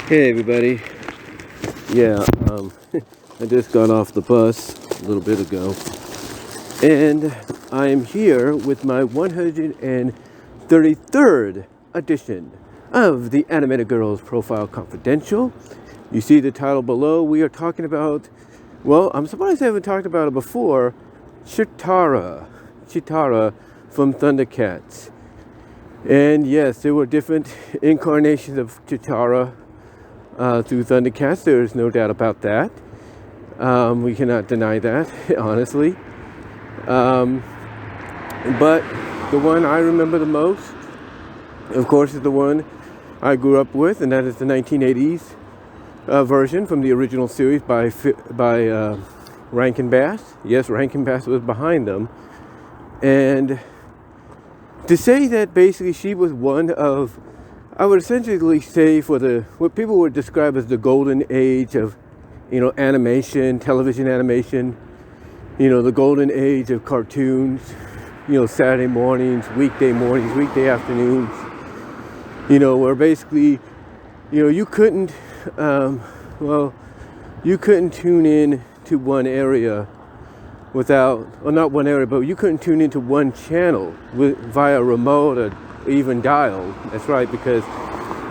Hey everybody. Yeah, I just got off the bus a little bit ago, and I am here with my 133rd edition of the Animated Girls Profile Confidential. You see the title below. We are talking about, well, I'm surprised I haven't talked about it before, Cheetara from Thundercats. And yes, there were different incarnations of Cheetara through Thundercats. There is no doubt about that. We cannot deny that, honestly. But the one I remember the most, of course, is the one I grew up with, and that is the 1980s version from the original series by Rankin Bass. Yes, Rankin Bass was behind them. And to say that basically she was one of, I would essentially say, for what people would describe as the golden age of, animation, television animation, the golden age of cartoons, Saturday mornings, weekday afternoons, where basically, you couldn't, you couldn't tune in to one area without, well, not one area, but you couldn't tune into one channel via remote or even dial. That's right, because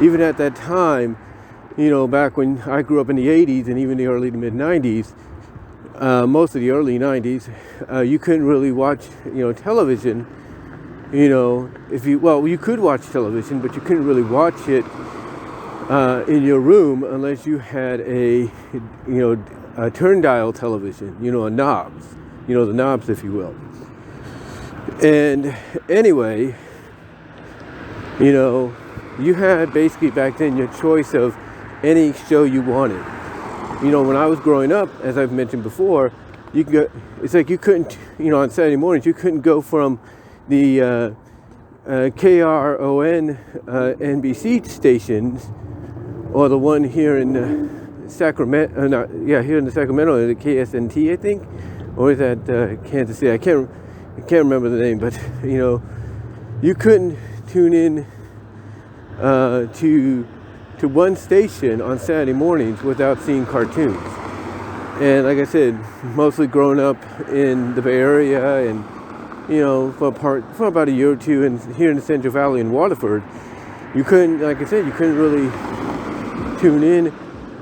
even at that time, back when I grew up in the 80s and even the early to mid 90s, most of the early 90s, you couldn't really watch, television, you could watch television, but you couldn't really watch it in your room unless you had a turn dial television, a knobs, the knobs, if you will. And anyway, you had basically back then your choice of any show you wanted. When I was growing up, as I've mentioned before, it's like you couldn't, on Saturday mornings, you couldn't go from the KRON NBC stations, or the one here in Sacramento, here in the Sacramento, the KSNT, I think, or is that Kansas City? I can't remember the name, but you couldn't tune in to one station on Saturday mornings without seeing cartoons. And like I said, mostly growing up in the Bay Area, and for about a year or two, and here in the Central Valley in Waterford, you couldn't, like I said, you couldn't really tune in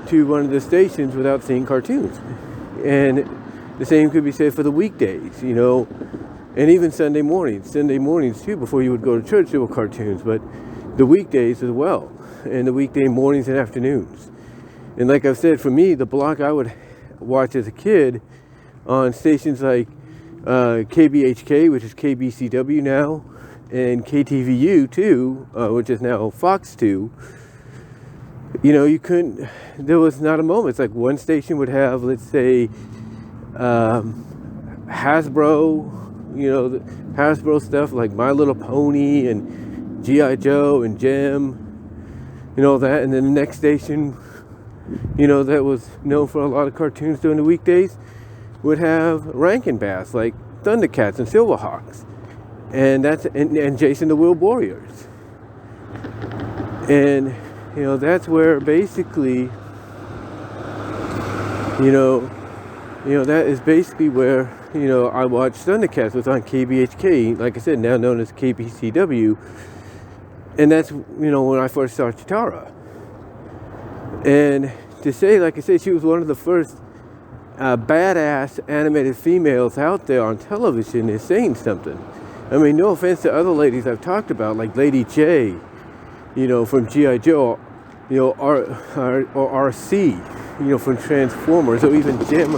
to one of the stations without seeing cartoons. And the same could be said for the weekdays, and even Sunday mornings too. Before you would go to church, there were cartoons, but the weekdays as well, and the weekday mornings and afternoons. And like I've said, for me, the block I would watch as a kid on stations like KBHK, which is KBCW now, and KTVU too, which is now Fox 2. You couldn't, there was not a moment. It's like one station would have, let's say, Hasbro, the Hasbro stuff like My Little Pony and G.I. Joe and Jem, that. And then the next station, that was known for a lot of cartoons during the weekdays, would have Rankin Bass, like Thundercats and Silverhawks, and and Jason the Wheel Warriors. And that's where basically, that is basically where, I watched Thundercats. Was on KBHK, like I said, now known as KBCW. And that's, when I first saw Cheetara. And to say, like I said, she was one of the first badass animated females out there on television is saying something. I mean, no offense to other ladies I've talked about, like Lady J, from G.I. Joe, or RC, from Transformers, or even Jem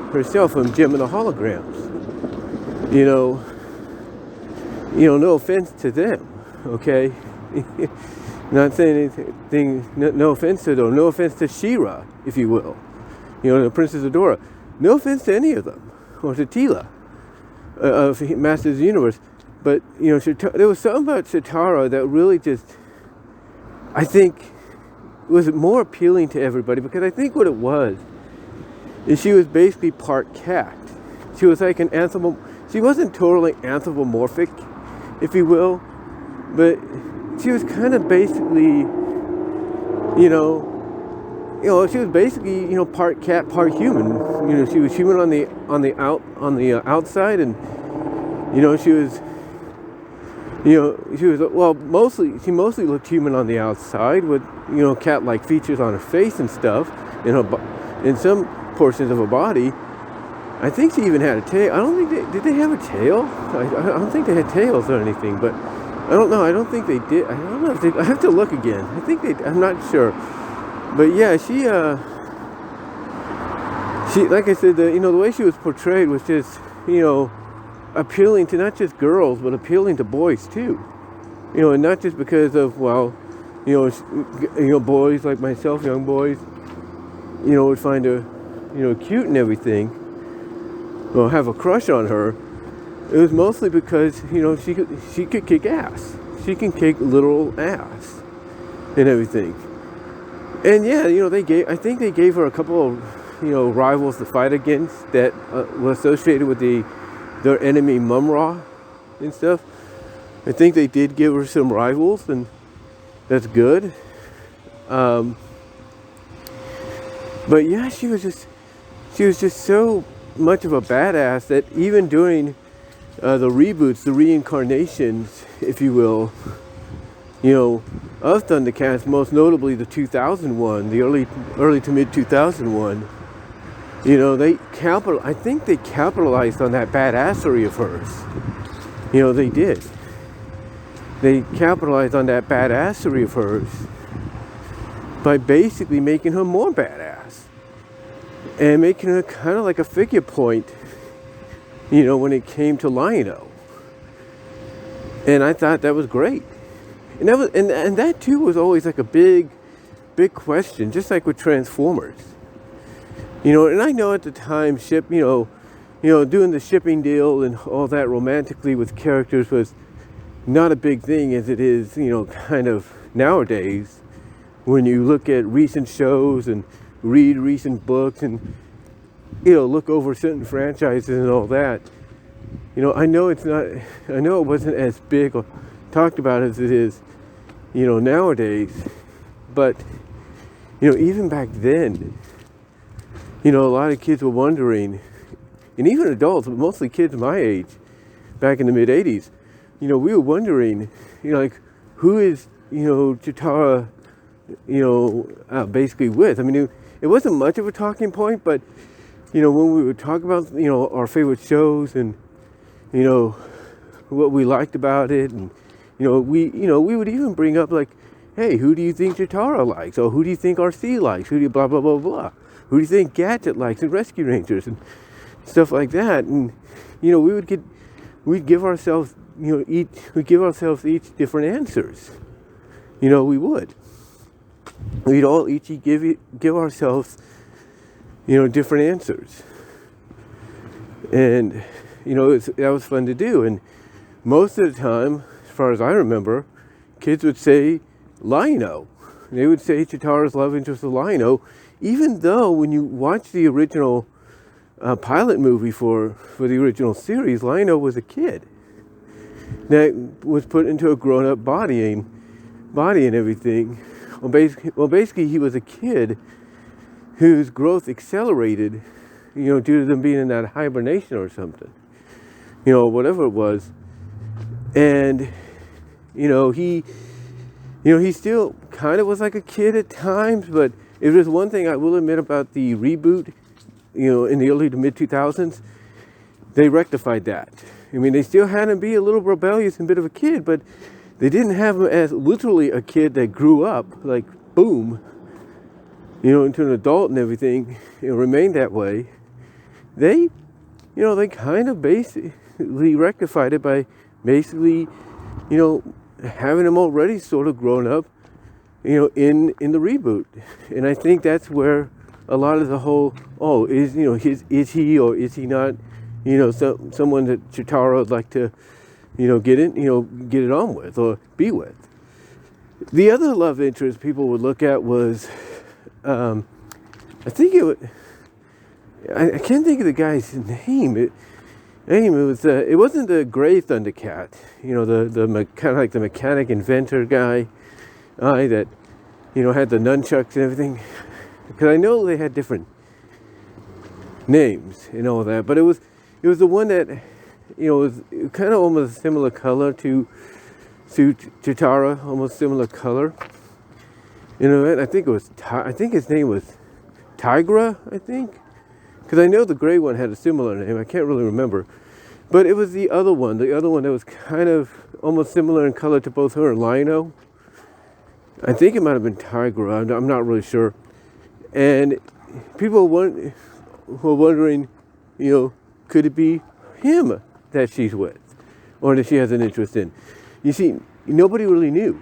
herself from Jem and the Holograms. No offense to them, okay? Not saying anything, no offense to them, no offense to She-Ra, if you will. The Princess Adora. No offense to any of them, or to Tila, of Masters of the Universe. But, there was something about Cheetara that really just, I think, was more appealing to everybody, because I think what it was is she was basically part cat. She was like she wasn't totally anthropomorphic, if you will, but she was kind of basically, you know, she was basically, you know, part cat, part human. You know, she was human on the outside, and you know, she was she mostly looked human on the outside with, you know, cat-like features on her face and stuff, in some portions of her body. I think she even had a tail. I don't think did they have a tail? I don't think they had tails or anything, but I don't know. I don't think they did. I don't know if they, I have to look again. I think they, I'm not sure. But yeah, she like I said, you know, the way she was portrayed was just, you know, appealing to not just girls, but appealing to boys too. You know, and not just because of, well, you know, boys like myself, young boys, you know, would find her, you know, cute and everything, or have a crush on her. It was mostly because, you know, she could kick ass. She can kick literal ass and everything. And yeah, you know, I think they gave her a couple of, you know, rivals to fight against that were associated with their enemy Mum-Ra and stuff. I think they did give her some rivals, and that's good. But yeah, she was just so much of a badass that even during the reboots, the reincarnations, if you will, you know, of Thundercats, most notably the 2001, the early to mid 2001, you know, I think they capitalized on that badassery of hers. You know, they did. They capitalized on that badassery of hers by basically making her more badass and making her kind of like a figure point, you know, when it came to Lion-O. And I thought that was great. And that too was always like a big question, just like with Transformers. You know, and I know at the time you know, doing the shipping deal and all that romantically with characters was not a big thing as it is, you know, kind of nowadays when you look at recent shows and read recent books and, you know, look over certain franchises and all that. You know, I know it wasn't as big or talked about as it is, you know, nowadays, but, you know, even back then, you know, a lot of kids were wondering, and even adults, but mostly kids my age, back in the mid 80s, you know, we were wondering, you know, like, who is, you know, Cheetara, you know, basically with. I mean, it wasn't much of a talking point, but, you know, when we would talk about, you know, our favorite shows and, you know, what we liked about it, and, we would even bring up, like, hey, who do you think Cheetara likes? Or who do you think RC likes? Who do you blah, blah, blah, blah? Who do you think Gadget likes and Rescue Rangers and stuff like that? And, you know, we'd give ourselves, you know, we'd give ourselves each different answers. You know, we would. We'd all each give ourselves, you know, different answers. And, you know, that was fun to do. And most of the time, as far as I remember, kids would say Lion-O. They would say Cheetara's love interest was Lion-O, even though when you watch the original pilot movie for the original series, Lion-O was a kid that was put into a grown-up body and everything. Well, basically, he was a kid whose growth accelerated, you know, due to them being in that hibernation or something, you know, whatever it was. And, you know, he still kind of was like a kid at times, but if there's one thing I will admit about the reboot, you know, in the early to mid 2000s, they rectified that. I mean, they still had him be a little rebellious and bit of a kid, but they didn't have him as literally a kid that grew up, like, boom, you know, into an adult and everything, you know, remained that way. They kind of basically rectified it by basically, you know, having him already sort of grown up, you know, in the reboot. And I think that's where a lot of the whole, is he or is he not, you know, someone that Cheetara would like to, you know, get it on with or be with. The other love interest people would look at was, I can't think of the guy's name. It wasn't the gray Thundercat, you know, the kind of like the mechanic inventor guy that, you know, had the nunchucks and everything. because I know they had different names and all that, but it was the one that, was kind of almost a similar color to Cheetara, almost similar color. And I think his name was Tigra, I think, because I know the gray one had a similar name. I can't really remember, but it was the other one that was kind of almost similar in color to both her and Lino. I think it might have been Tigra. I'm not really sure. And people were wondering, could it be him that she's with, or that she has an interest in? You see, nobody really knew,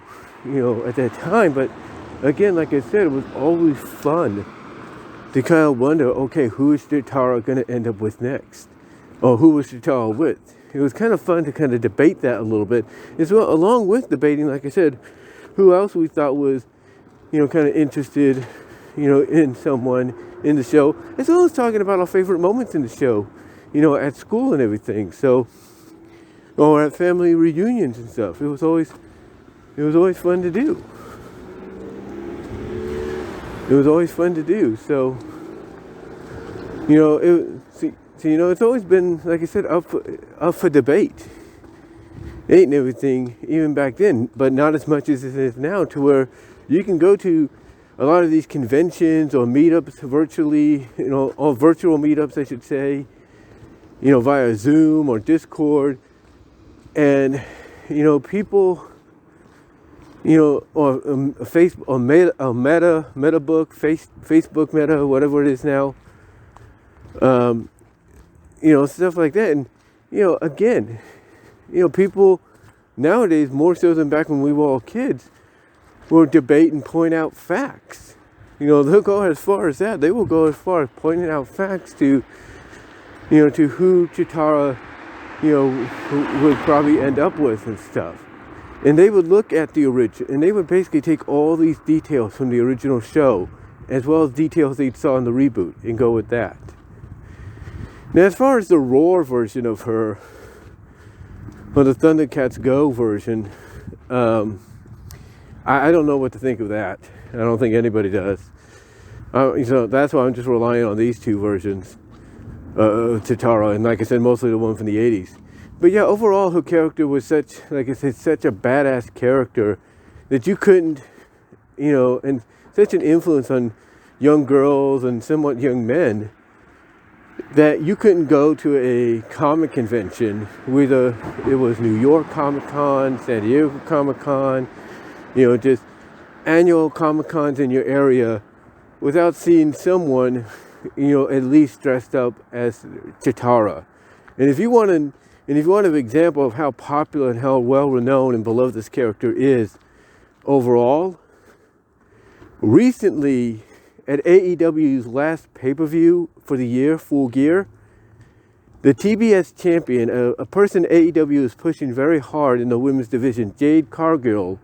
at that time. But again, like I said, it was always fun to kind of wonder, okay, who is Cheetara going to end up with next? Or who was Cheetara with? It was kind of fun to kind of debate that a little bit, as well, along with debating, like I said, who else we thought was, kind of interested, in someone in the show, as well as talking about our favorite moments in the show, at school and everything. So, or at family reunions and stuff. It was always fun to do. It was always fun to do. So, it's always been, like I said, up for debate. And everything, even back then, but not as much as it is now, to where you can go to a lot of these conventions or meetups virtually, or virtual meetups, I should say, via Zoom or Discord, and people, or Facebook or MetaBook, Facebook Meta, whatever it is now, stuff like that. And again, people nowadays, more so than back when we were all kids, will debate and point out facts. They'll go as far as that. They will go as far as pointing out facts to who Cheetara, would probably end up with and stuff. And they would look at the original, and they would basically take all these details from the original show, as well as details they saw in the reboot, and go with that. Now, as far as the Roar version of her, or the Thundercats Go version, I don't know what to think of that. I don't think anybody does. So that's why I'm just relying on these two versions of Cheetara, and like I said, mostly the one from the 80s. But yeah, overall, her character was such a badass character that you couldn't, and such an influence on young girls and somewhat young men, that you couldn't go to a comic convention, whether it was New York Comic Con, San Diego Comic Con, just annual Comic Cons in your area, without seeing someone, at least dressed up as Cheetara. And if you want an example of how popular and how well renowned and beloved this character is overall, recently at AEW's last pay-per-view for the year, Full Gear, the TBS champion, a person AEW is pushing very hard in the women's division, Jade Cargill,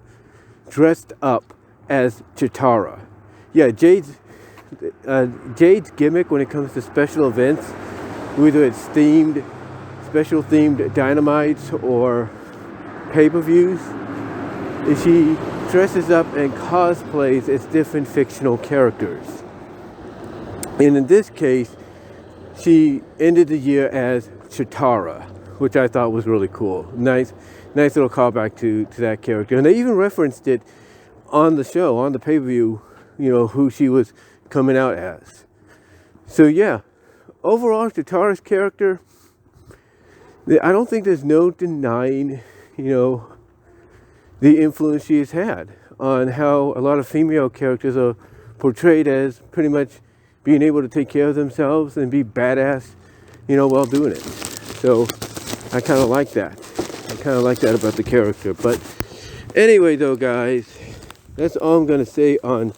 dressed up as Cheetara. Yeah, Jade's gimmick when it comes to special events, whether it's special themed dynamites or pay-per-views, is she dresses up and cosplays as different fictional characters. And in this case, she ended the year as Cheetara, which I thought was really cool. Nice little callback to that character. And they even referenced it on the show, on the pay-per-view, who she was coming out as. So yeah, overall, Cheetara's character, I don't think there's no denying, the influence she has had on how a lot of female characters are portrayed as pretty much being able to take care of themselves and be badass, while doing it. So I kind of like that. About the character. But anyway, though, guys, that's all I'm going to say on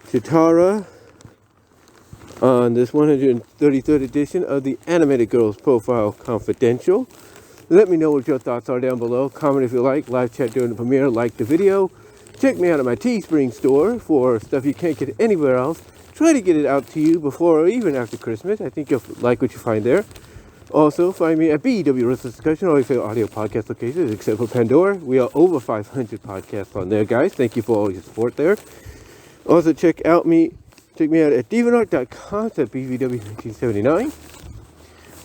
Cheetara on this 133rd edition of the Animated Girls Profile Confidential. Let me know what your thoughts are down below. Comment if you like. Live chat during the premiere. Like the video. Check me out at my Teespring store for stuff you can't get anywhere else. Try to get it out to you before or even after Christmas. I think you'll like what you find there. Also, find me at BEW Restless Discussion, all your favorite audio podcast locations, except for Pandora. We are over 500 podcasts on there, guys. Thank you for all your support there. Also, check Check me out at divanarc.com, that's BVW1979.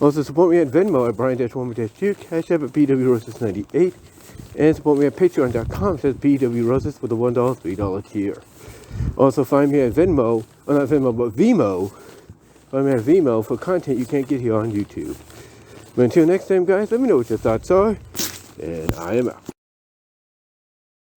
Also support me at Venmo at Brian-1-2, Cash App at BWRoses98, and support me at Patreon.com, says BWRoses with a $1, $3 tier. Also find me at Venmo, well not Venmo, but VENMO. Find me at VENMO for content you can't get here on YouTube. But until next time, guys, let me know what your thoughts are, and I am out.